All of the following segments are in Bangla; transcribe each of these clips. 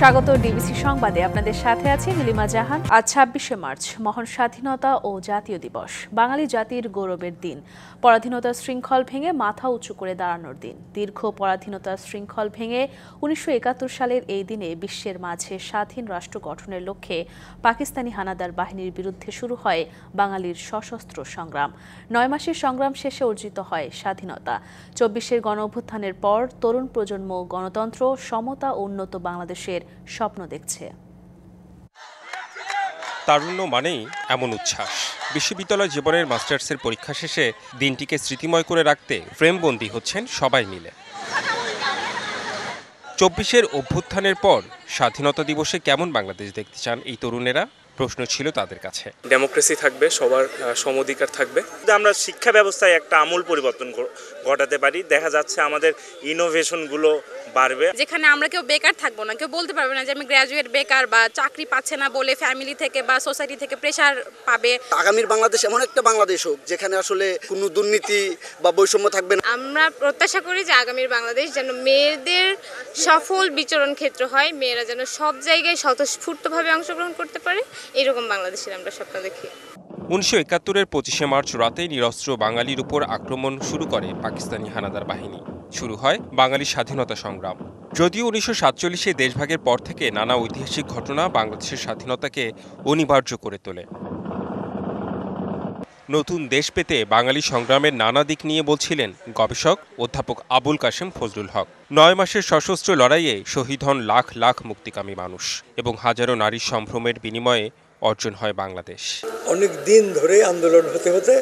স্বাগত ডিবিসি সংবাদে, আপনাদের সাথে আছি নীলিমা জাহান। আজ ২৬শে মার্চ, মহান স্বাধীনতা ও জাতীয় দিবস, বাঙালি জাতির গৌরবের দিন, পরাধীনতার শৃঙ্খল ভেঙে মাথা উঁচু করে দাঁড়ানোর দিন। দীর্ঘ পরাধীনতার শৃঙ্খল ভেঙে ১৯৭১ সালের এই দিনে বিশ্বের মাঝে স্বাধীন রাষ্ট্র গঠনের লক্ষ্যে পাকিস্তানি হানাদার বাহিনীর বিরুদ্ধে শুরু হয় বাঙালির সশস্ত্র সংগ্রাম। ৯ মাসের সংগ্রাম শেষে অর্জিত হয় স্বাধীনতা। ২৪শের গণঅভ্যুত্থানের পর তরুণ প্রজন্ম গণতন্ত্র, সমতা ও উন্নত বাংলাদেশের স্বপ্ন দেখছে। তারুণ্য মানেই এমন উচ্ছ্বাস। বিশ্ববিদ্যালয় জীবনের মাস্টার্সের পরীক্ষা শেষে দিনটিকে স্মৃতিময় করে রাখতে ফ্রেমবন্দি হচ্ছেন সবাই মিলে। ২৪শের অভ্যুত্থানের পর স্বাধীনতা দিবসে কেমন বাংলাদেশ দেখতে চান এই তরুণেরা? প্রশ্ন ছিল তাদের কাছে। ডেমোক্রেসি থাকবে, সবার সমঅধিকার থাকবে। আমরা শিক্ষা ব্যবস্থায় একটা আমূল পরিবর্তন ঘটাতে পারি। দেখা যাচ্ছে আমাদের ইনোভেশনগুলো বাড়বে। যেখানে আমরা কেউ বেকার থাকবো না, কেউ বলতে পারবে না যে আমি গ্র্যাজুয়েট বেকার বা চাকরি পাচ্ছে না বলে ফ্যামিলি থেকে বা সোসাইটি থেকে প্রেশার পাবে। আগামীর বাংলাদেশ এমন একটা বাংলাদেশ হোক যেখানে আসলে কোনো দুর্নীতি বা বৈষম্য থাকবে না। আমরা প্রত্যাশা করি যে আগামীর বাংলাদেশ যেন মেয়েদের সফল বিচরণ ক্ষেত্র হয়, মেয়েরা যেন সব জায়গায় স্বতঃস্ফূর্তভাবে অংশগ্রহণ করতে পারে। এরকম বাংলাদেশের আমরা স্বপ্ন দেখি। ১৯৭১-এর ২৫শে মার্চ রাতে নিরস্ত্র বাঙালির উপর আক্রমণ শুরু করে পাকিস্তানি হানাদার বাহিনী। শুরু হয় বাঙালির স্বাধীনতা সংগ্রাম। যদিও ১৯৪৭-এ দেশভাগের পর থেকে নানা ঐতিহাসিক ঘটনা বাংলাদেশের স্বাধীনতাকে অনিবার্য করে তোলে। নতুন দেশ পেতে বাঙালি সংগ্রামের নানা দিক নিয়ে বলছিলেন গবেষক অধ্যাপক আবুল কাশেম ফজলুল হক। ৯ মাসের সশস্ত্র লড়াইয়ে শহীদ হন লাখ লাখ মুক্তিকামী মানুষ এবং হাজারো নারীর সম্ভ্রমের বিনিময়ে অর্জন হয় বাংলাদেশ। অনেক দিন ধরে আন্দোলন হতে হতে,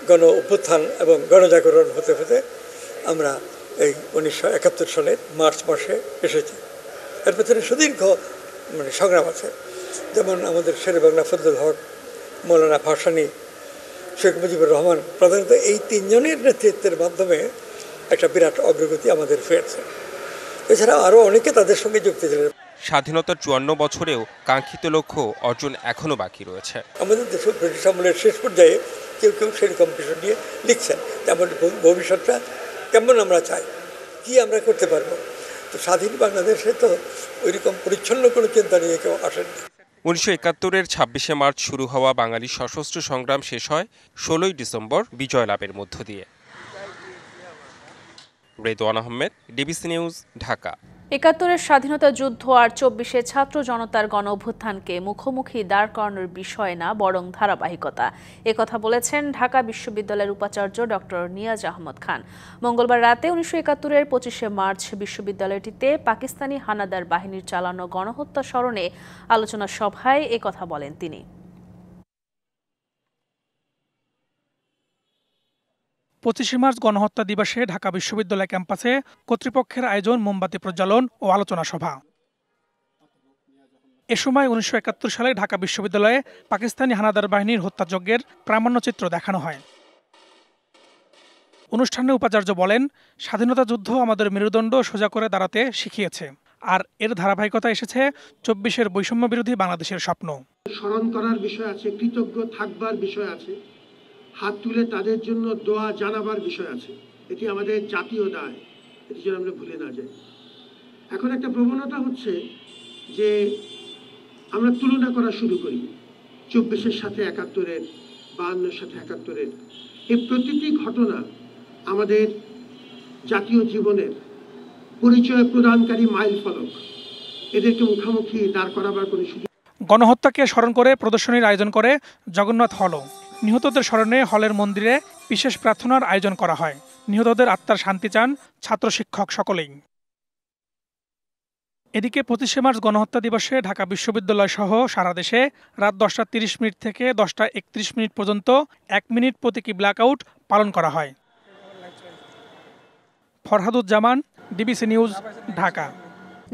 গণ অভ্যুত্থান এবং গণজাগরণ হতে হতে আমরা এই ১৯৭১ সালের মার্চ মাসে এসেছি। এর পেছনে সুদীর্ঘ সংগ্রাম আছে। যেমন আমাদের শেরেবাংলা ফজলুল হক, মৌলানা ভাসানী, শেখ মুজিবুর রহমান, প্রধানত এই তিনজনের নেতৃত্বের মাধ্যমে একটা বিরাট অগ্রগতি আমাদের ফিরেছে। এছাড়া আরও অনেকে তাদের সঙ্গে যুক্ত ছিলেন। স্বাধীনতার ৫৪ বছরেও কাঙ্ক্ষিত লক্ষ্য অর্জন এখনও বাকি রয়েছে। আমাদের দেশে ব্রিটিশ আমলের শেষ পর্যায়ে কেউ কেউ সেরকম বিষয় নিয়ে লিখছেন, তেমন ভবিষ্যৎটা কেমন আমরা চাই, কি আমরা করতে পারবো। তো স্বাধীন বাংলাদেশে তো ওইরকম পরিচ্ছন্ন কোনো চিন্তা নিয়ে কেউ আসেননি। ১৯৭১-এর ২৬শে মার্চ শুরু হওয়া বাঙালির সশস্ত্র সংগ্রাম শেষ হয় ১৬ই ডিসেম্বর বিজয় লাভের মধ্য দিয়ে। Redwan Ahmed, DBC news, Dhaka. ৭১-এর স্বাধীনতা যুদ্ধ আর ২৪শে ছাত্র জনতার গণ অভ্যুত্থানকে মুখোমুখি দাঁড় করানোর বিষয় না, বরং ধারাবাহিকতা। একথা বলেছেন ঢাকা বিশ্ববিদ্যালয়ের উপাচার্য ডক্টর নিয়াজ আহমদ খান। মঙ্গলবার রাতে ১৯৭১-এর ২৫শে মার্চ বিশ্ববিদ্যালয়টিতে পাকিস্তানি হানাদার বাহিনীর চালানো গণহত্যা স্মরণে আলোচনা সভায় একথা বলেন তিনি। ২৫শে মার্চ গণহত্যা দিবসে ঢাকা বিশ্ববিদ্যালয় ক্যাম্পাসে কর্তৃপক্ষের আয়োজন মোমবাতি প্রজ্বালন ও আলোচনা সভা। এ সময় ১৯৭১ সালে ঢাকা বিশ্ববিদ্যালয়ে পাকিস্তানি হানাদার বাহিনীর হত্যাযজ্ঞের প্রামাণ্যচিত্র দেখানো হয়। অনুষ্ঠানে উপাচার্য বলেন, স্বাধীনতা যুদ্ধ আমাদের মেরুদণ্ড সোজা করে দাঁড়াতে শিখিয়েছে, আর এর ধারাবাহিকতা এসেছে ২৪শের বৈষম্য বিরোধী বাংলাদেশের স্বপ্ন। স্মরণ করার বিষয় আছে, কৃতজ্ঞ থাকবার বিষয় আছে, হাত তুলে তাদের জন্য দোয়া জানাবার বিষয় আছে। এটি আমাদের জাতীয় দায়, এটি যেন আমরা ভুলে না যাই। এখন একটা প্রবণতা হচ্ছে যে আমরা তুলনা করা শুরু করি ২৪-এর সাথে ৭১-এর, ৫২-এর সাথে ৭১-এর। এই প্রতিটি ঘটনা আমাদের জাতীয় জীবনের পরিচয় প্রদানকারী মাইল ফলক। এদেরকে মুখোমুখি দাঁড় করাবার কোনো সুযোগ। গণহত্যাকে স্মরণ করে প্রদর্শনীর আয়োজন করে জগন্নাথ হলও। নিহতদের স্মরণে হলের মন্দিরে বিশেষ প্রার্থনার আয়োজন করা হয়। নিহতদের আত্মার শান্তি চান ছাত্র শিক্ষক সকলেই। এদিকে ২৫শে মার্চ গণহত্যা দিবসে ঢাকা বিশ্ববিদ্যালয় সহ সারা দেশে রাত ১০টা ৩০ থেকে ১০টা ৩১ পর্যন্ত ১ মিনিট প্রতীকী ব্ল্যাকআউট পালন করা হয়। Farhaduzzaman, DBC news, Dhaka.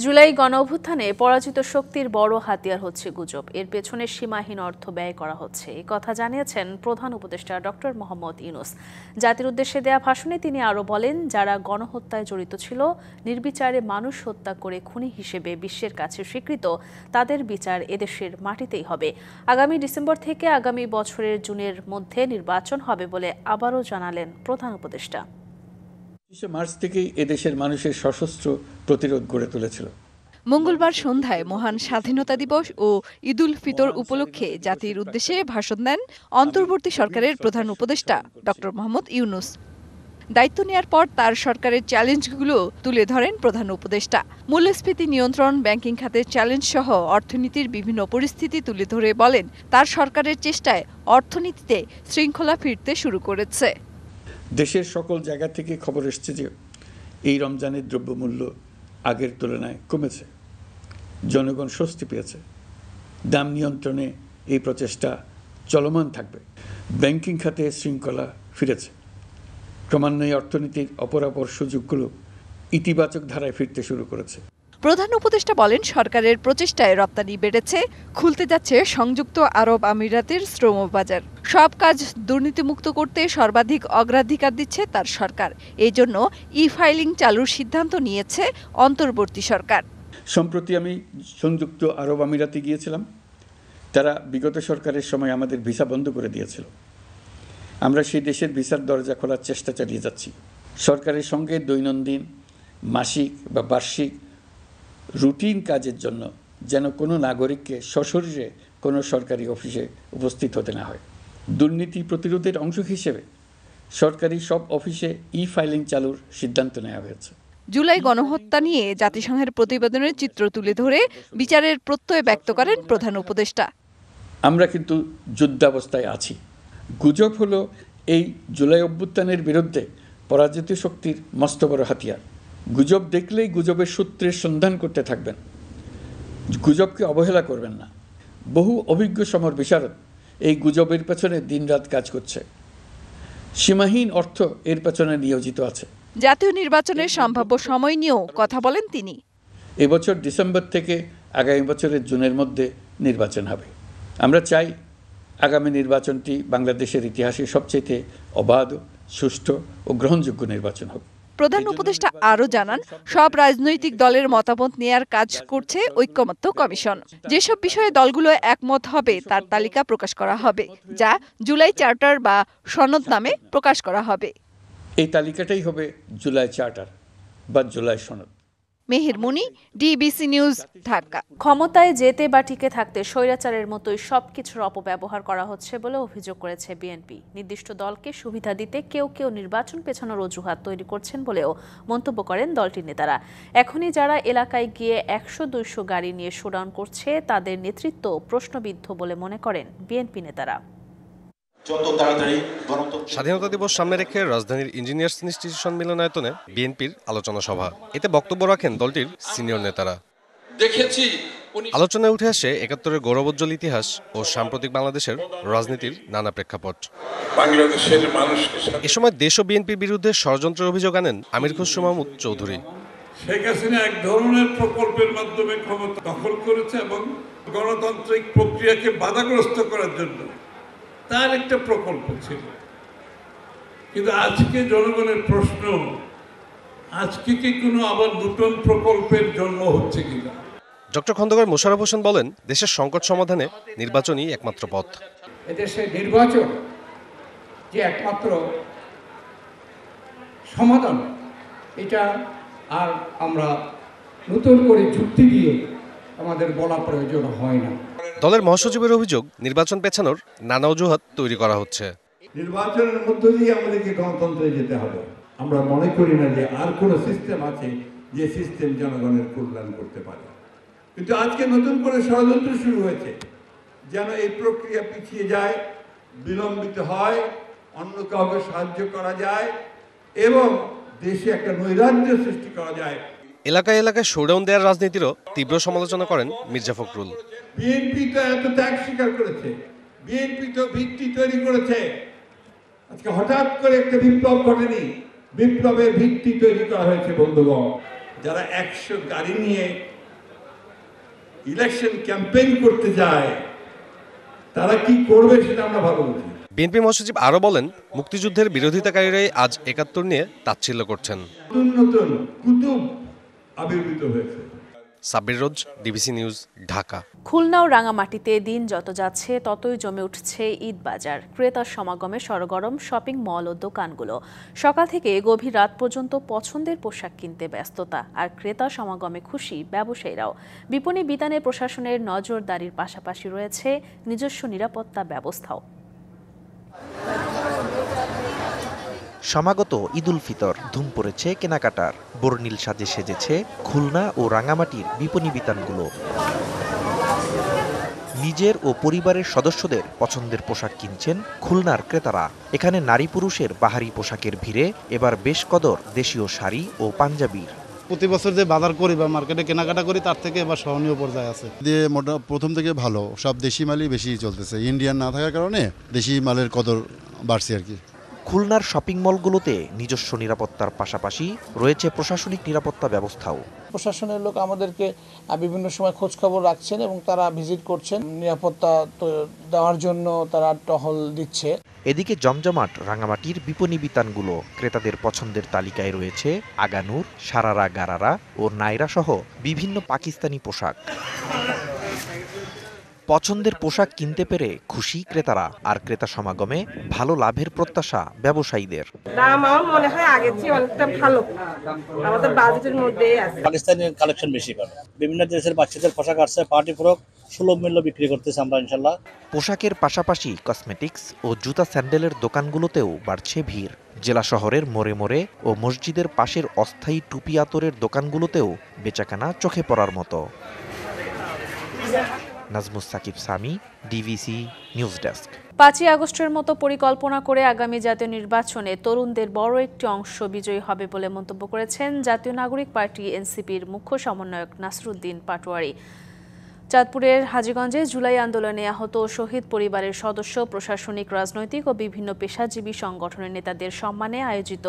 জুলাই গণ অভ্যুত্থানে পরাজিত শক্তির বড় হাতিয়ার হচ্ছে গুজব। এর পেছনে সীমাহীন অর্থ ব্যয় করা হচ্ছে, এই কথা জানিয়েছেন প্রধান উপদেষ্টা ডক্টর মোহাম্মদ ইউনূস। জাতির উদ্দেশ্যে দেয়া ভাষণে তিনি আরও বলেন, যারা গণহত্যায় জড়িত ছিল, নির্বিচারে মানুষ হত্যা করে খুনি হিসেবে বিশ্বের কাছে স্বীকৃত, তাদের বিচার এদেশের মাটিতেই হবে। আগামী ডিসেম্বর থেকে আগামী বছরের জুনের মধ্যে নির্বাচন হবে বলে আবারও জানালেন প্রধান উপদেষ্টা। ২৫শে মার্চ থেকেই এদেশের মানুষের সশস্ত্র প্রতিরোধ গড়ে তুলেছিল। মঙ্গলবার সন্ধ্যায় মহান স্বাধীনতা দিবস ও ঈদুল ফিতর উপলক্ষে জাতির উদ্দেশ্যে ভাষণ দেন অন্তর্বর্তী সরকারের প্রধান উপদেষ্টা ডক্টর মোহাম্মদ ইউনূস। দায়িত্ব নেয়ার পর তার সরকারের চ্যালেঞ্জগুলো তুলে ধরেন প্রধান উপদেষ্টা। মূল্যস্ফীতি নিয়ন্ত্রণ, ব্যাংকিং খাতের চ্যালেঞ্জ সহ অর্থনীতির বিভিন্ন পরিস্থিতি তুলে ধরে বলেন তার সরকারের চেষ্টায় অর্থনীতিতে শৃঙ্খলা ফিরতে শুরু করেছে। দেশের সকল জায়গা থেকে খবর এসছে যে এই রমজানের দ্রব্যমূল্য আগের তুলনায় কমেছে, জনগণ স্বস্তি পেয়েছে। দাম নিয়ন্ত্রণে এই প্রচেষ্টা চলমান থাকবে। ব্যাংকিং খাতে শৃঙ্খলা ফিরেছে। ক্রমান্বয়ে অর্থনীতির অপরাপর সুযোগগুলো ইতিবাচক ধারায় ফিরতে শুরু করেছে। প্রধান উপদেষ্টা বলেন সরকারের প্রচেষ্টায় রপ্তানি বেড়েছে, খুলতে যাচ্ছে সংযুক্ত আরব আমিরাতের শ্রম বাজার। সব কাজ দুর্নীতিমুক্ত করতে সর্বাধিক অগ্রাধিকার দিচ্ছে তার সরকার। এই জন্য ই-ফাইলিং চালুর সিদ্ধান্ত নিয়েছে অন্তর্বর্তী সরকার। সম্প্রতি আমি সংযুক্ত আরব আমিরাতে গিয়েছিলাম। তারা বিগত সরকারের সময় আমাদের ভিসা বন্ধ করে দিয়েছিল। আমরা সেই দেশের ভিসার দরজা খোলার চেষ্টা চালিয়ে যাচ্ছি। সরকারের সঙ্গে দৈনন্দিন, মাসিক বা বার্ষিক রুটিন কাজের জন্য যেন কোনো নাগরিককে সশরীরে কোনো সরকারি অফিসে উপস্থিত হতে না হয়। দুর্নীতি প্রতিরোধের অংশ হিসেবে সরকারি সব অফিসে ই-ফাইলিং চালুর সিদ্ধান্ত নেওয়া হয়েছে। জুলাই গণহত্যা নিয়ে জাতিসংঘের প্রতিবেদনের চিত্র তুলে ধরে বিচারের প্রত্যয় ব্যক্ত করেন প্রধান উপদেষ্টা। আমরা কিন্তু যুদ্ধাবস্থায় আছি। গুজব হলো এই জুলাই অভ্যুত্থানের বিরুদ্ধে পরাজিত শক্তির মস্ত বড় হাতিয়ার। গুজব দেখলেই গুজবের সূত্রের সন্ধান করতে থাকবেন, গুজবকে অবহেলা করবেন না। বহু অভিজ্ঞ সমর বিশারদ এই গুজবের পেছনে দিনরাত কাজ করছে। সীমাহীন অর্থ এর পেছনে নিয়োজিত আছে। জাতীয় নির্বাচনের সম্ভাব্য সময় নিয়েও কথা বলেন তিনি। এবছর ডিসেম্বর থেকে আগামী বছরের জুনের মধ্যে নির্বাচন হবে। আমরা চাই আগামী নির্বাচনটি বাংলাদেশের ইতিহাসে সবচেয়ে অবাধ, সুষ্ঠু ও গ্রহণযোগ্য নির্বাচন হবে। প্রধান উপদেষ্টা আরও জানান সব রাজনৈতিক দলের মতামত নেয়ার কাজ করছে ঐকমত্য কমিশন। যেসব বিষয়ে দলগুলো একমত হবে তার তালিকা প্রকাশ করা হবে, যা জুলাই চার্টার বা সনদ নামে প্রকাশ করা হবে। এই তালিকাটাই হবে জুলাই চার্টার বা জুলাই সনদ। মেহের মুনি, ডিবিসি নিউজ, ঢাকা। ক্ষমতায় যেতে বা টিকে থাকতে স্বৈরাচারের মতোই সবকিছুর অপব্যবহার করা হচ্ছে বলে অভিযোগ করেছে বিএনপি। নির্দিষ্ট দলকে সুবিধা দিতে কেউ কেউ নির্বাচন পেছানোর অজুহাত তৈরি করছেন বলেও মন্তব্য করেন দলটির নেতারা। এখনই যারা এলাকায় গিয়ে 100-200 গাড়ি নিয়ে শোডাউন করছে তাদের নেতৃত্ব প্রশ্নবিদ্ধ বলে মনে করেন বিএনপি নেতারা। স্বাধীনতা দিবস সামনে রেখে রাজধানীর ইঞ্জিনিয়ার্স ইনস্টিটিউশন মিলনায়তনে বিএনপির আলোচনা সভা। এতে বক্তব্য রাখেন দলটির সিনিয়র নেতারা। আলোচনায় উঠে আসে ৭১-এর গৌরবোজ্জ্বল ইতিহাস ও সাম্প্রতিক বাংলাদেশের রাজনীতির নানা প্রেক্ষাপট। এ সময় দেশ ও বিএনপির বিরুদ্ধে ষড়যন্ত্রের অভিযোগ আনেন আমির খসরু মাহমুদ চৌধুরী। শেখ হাসিনা এক ধরনের প্রকল্পের মাধ্যমে ক্ষমতা দখল করেছে এবং গণতান্ত্রিক প্রক্রিয়াকে বাধাগ্রস্ত করার জন্য তার একটা প্রকল্প ছিল। কিন্তু আজকে জনগণের প্রশ্ন, আজকে কি কোনো আবার নতুন প্রকল্পের জন্ম হচ্ছে কিনা? ডক্টর খন্দকার মোশাররফ হোসেন বলেন দেশের সংকট সমাধানে নির্বাচনই একমাত্র পথ। এদেশে নির্বাচন যে একমাত্র সমাধান, এটা আর আমরা নতুন করে যুক্তি দিয়ে আমাদের বলা প্রয়োজন হয় না। দলের মহাসচিবের অভিযোগ নির্বাচন পেছানোর নানা অজুহাত তৈরি করা হচ্ছে। নির্বাচনের মধ্য দিয়ে আমাদেরকে গণতন্ত্রে যেতে হবে। আমরা মনে করি না যে আর কোনো সিস্টেম আছে যে সিস্টেম জনগণের কল্যাণ করতে পারে। কিন্তু আজকে নতুন করে ষড়যন্ত্র শুরু হয়েছে যেন এই প্রক্রিয়া পিছিয়ে যায়, বিলম্বিত হয়, অন্য কাউকে সাহায্য করা যায় এবং দেশে একটা নৈরাজ্য সৃষ্টি করা যায়। এলাকায় এলাকায় শোডাউন দেওয়ার রাজনীতিরও তীব্র সমালোচনা করেন মির্জা ফখরুল। বিএনপি তো এত ত্যাগ স্বীকার করেছে, বিএনপি তো ভিত্তি তৈরি করেছে। আজকে হঠাৎ করে একটা বিপ্লব ঘটেনি, বিপ্লবের ভিত্তি তৈরি করা হয়েছে। বন্ধুগণ, যারা 100 গাড়ি নিয়ে ইলেকশন ক্যাম্পেইন করতে যায় তারা কি করবে সেটা আমরা ভালো বুঝি। বিএনপি মহাসচিব আরও বলেন মুক্তিযুদ্ধের বিরোধিতাকারীরাই আজ ৭১ নিয়ে তাচ্ছিল্য করছেন। নতুন নতুন কুতুব আবির্ভূত হয়েছে। সাব্বির রোজ, ডিবিসি নিউজ, ঢাকা। খুলনা ও রাঙামাটিতে দিন যত যাচ্ছে ততই জমে উঠছে ঈদ বাজার। ক্রেতার সমাগমে সরগরম শপিং মল ও দোকানগুলো। সকাল থেকে গভীর রাত পর্যন্ত পছন্দের পোশাক কিনতে ব্যস্ততা, আর ক্রেতা সমাগমে খুশি ব্যবসায়ীরাও। বিপণী বিতানে প্রশাসনের নজরদারির পাশাপাশি রয়েছে নিজস্ব নিরাপত্তা ব্যবস্থাও। সমাগত ঈদুল ফিতর, ধুম পড়েছে কেনাকাটার। বর্ণিল সাজে সেজেছে খুলনা ও রাঙামাটির বিপণী বিতানগুলো। নিজের ও পরিবারের সদস্যদের পছন্দের পোশাক কিনছেন খুলনার ক্রেতারা। এখানে নারী পুরুষের বাহারি পোশাকের ভিড়ে এবার বেশ কদর দেশীয় শাড়ি ও পাঞ্জাবির। প্রতি বছর যে বাজার করি বা মার্কেটে কেনাকাটা করি তার থেকে এবার সহনীয় পর্যায়ে আছে। দিয়ে প্রথম থেকে ভালো, সব দেশি মালই বেশি চলতেছে। ইন্ডিয়ান না থাকার কারণে দেশি মালের কদর বাড়ছে আর কি। খুলনার শপিং মলগুলোতে নিজস্ব নিরাপত্তার পাশাপাশি রয়েছে প্রশাসনিক নিরাপত্তা ব্যবস্থাও। প্রশাসনের লোক আমাদেরকে বিভিন্ন সময় খোঁজ খবর রাখছেন এবং তারা ভিজিট করছেন, নিরাপত্তা দেওয়ার জন্য তারা টহল দিচ্ছে। এদিকে জমজমাট রাঙামাটির বিপণী বিতানগুলো। ক্রেতাদের পছন্দের তালিকায় রয়েছে আগানুর, সারারা, গারারা ও নাইরা সহ বিভিন্ন পাকিস্তানি পোশাক। পছন্দের পোশাক কিনতে পেরে খুশি ক্রেতারা, আর ক্রেতা সমাগমে ভালো লাভের প্রত্যাশা ব্যবসায়ীদের। দাম আমার মনে হয় আগের চেয়ে অনেকটা ভালো, আমাদের বাজেটের মধ্যেই আছে। পাকিস্তানের কালেকশন বেশি ভালো, বিভিন্ন দেশের বাচ্চাদের পোশাক আসছে, পার্টি ফ্রক সুলভ মূল্য বিক্রি করতেছে আমরা ইনশাল্লাহ। পোশাকের পাশাপাশি কসমেটিক্স ও জুতা স্যান্ডেলের দোকানগুলোতেও বাড়ছে ভিড়। জেলা শহরের মোড়ে মোড়ে ও মসজিদের পাশের অস্থায়ী টুপি আতরের দোকানগুলোতেও বেচাকেনা চোখে পড়ার মতো। Nazmus Sakib Sami, DBC news desk. 5ই আগস্টের মতো পরিকল্পনা করে আগামী জাতীয় নির্বাচনে তরুণদের বড় একটি অংশ বিজয়ী হবে বলে মন্তব্য করেছেন জাতীয় নাগরিক পার্টি এনসিপির মুখ্য সমন্বয়ক নাসরুদ্দিন পাটোয়ারি। চাঁদপুরের হাজীগঞ্জে জুলাই আন্দোলনে আহত শহীদ পরিবারের সদস্য, প্রশাসনিক, রাজনৈতিক ও বিভিন্ন পেশাজীবী সংগঠনের নেতাদের সম্মানে আয়োজিত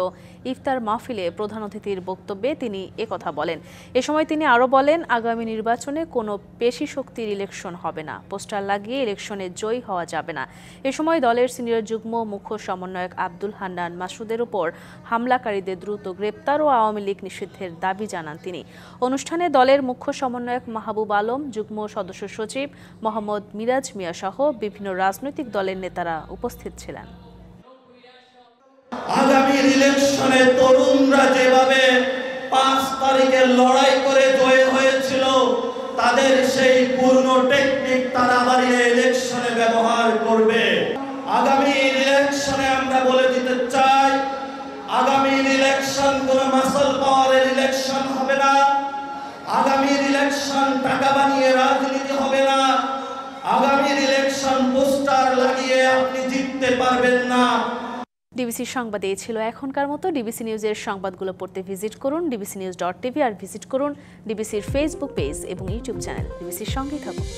ইফতার মাহফিলে প্রধান অতিথির বক্তব্যে তিনি একথা বলেন। এ সময় তিনি আরও বলেন, আগামী নির্বাচনে কোনো পেশি শক্তির ইলেকশন হবে না, পোস্টার লাগিয়ে ইলেকশনে জয়ী হওয়া যাবে না। এ সময় দলের সিনিয়র যুগ্ম মুখ্য সমন্বয়ক আব্দুল হান্নান মাসুদের উপর হামলাকারীদের দ্রুত গ্রেপ্তার ও আওয়ামী লীগ নিষিদ্ধের দাবি জানান তিনি। অনুষ্ঠানে দলের মুখ্য সমন্বয়ক মাহবুব আলম, যুগ্ম সদস্য সচিব মোহাম্মদ মিরাজ মিয়া সহ বিভিন্ন রাজনৈতিক দলের নেতারা উপস্থিত ছিলেন। আগামী ইলেকশনে তরুণরা যেভাবে 5 তারিখে লড়াই করে জয় হয়েছিল, তাদের সেই পূর্ণ টেকনিক তারা আবার ইলেকশনে ব্যবহার করবে। আগামী ইলেকশনে আমরা বলে দিতে চাই, আগামী ইলেকশন কোনো মাসল পাওয়ারের ইলেকশন হবে না। আগামীর ইলেকশন টাকা বানিয়ে রাজনীতি হবে না। আগামীর ইলেকশন পোস্টার লাগিয়ে আপনি জিততে পারবেন না। ডিবিসির সংবাদে এই ছিল এখনকার মতো। ডিবিসি নিউজের সংবাদগুলো পড়তে ভিজিট করুন dbcnews.tv আর ভিজিট করুন ডিবিসির ফেসবুক পেজ এবং ইউটিউব চ্যানেল। ডিবিসির সঙ্গেই থাকুন।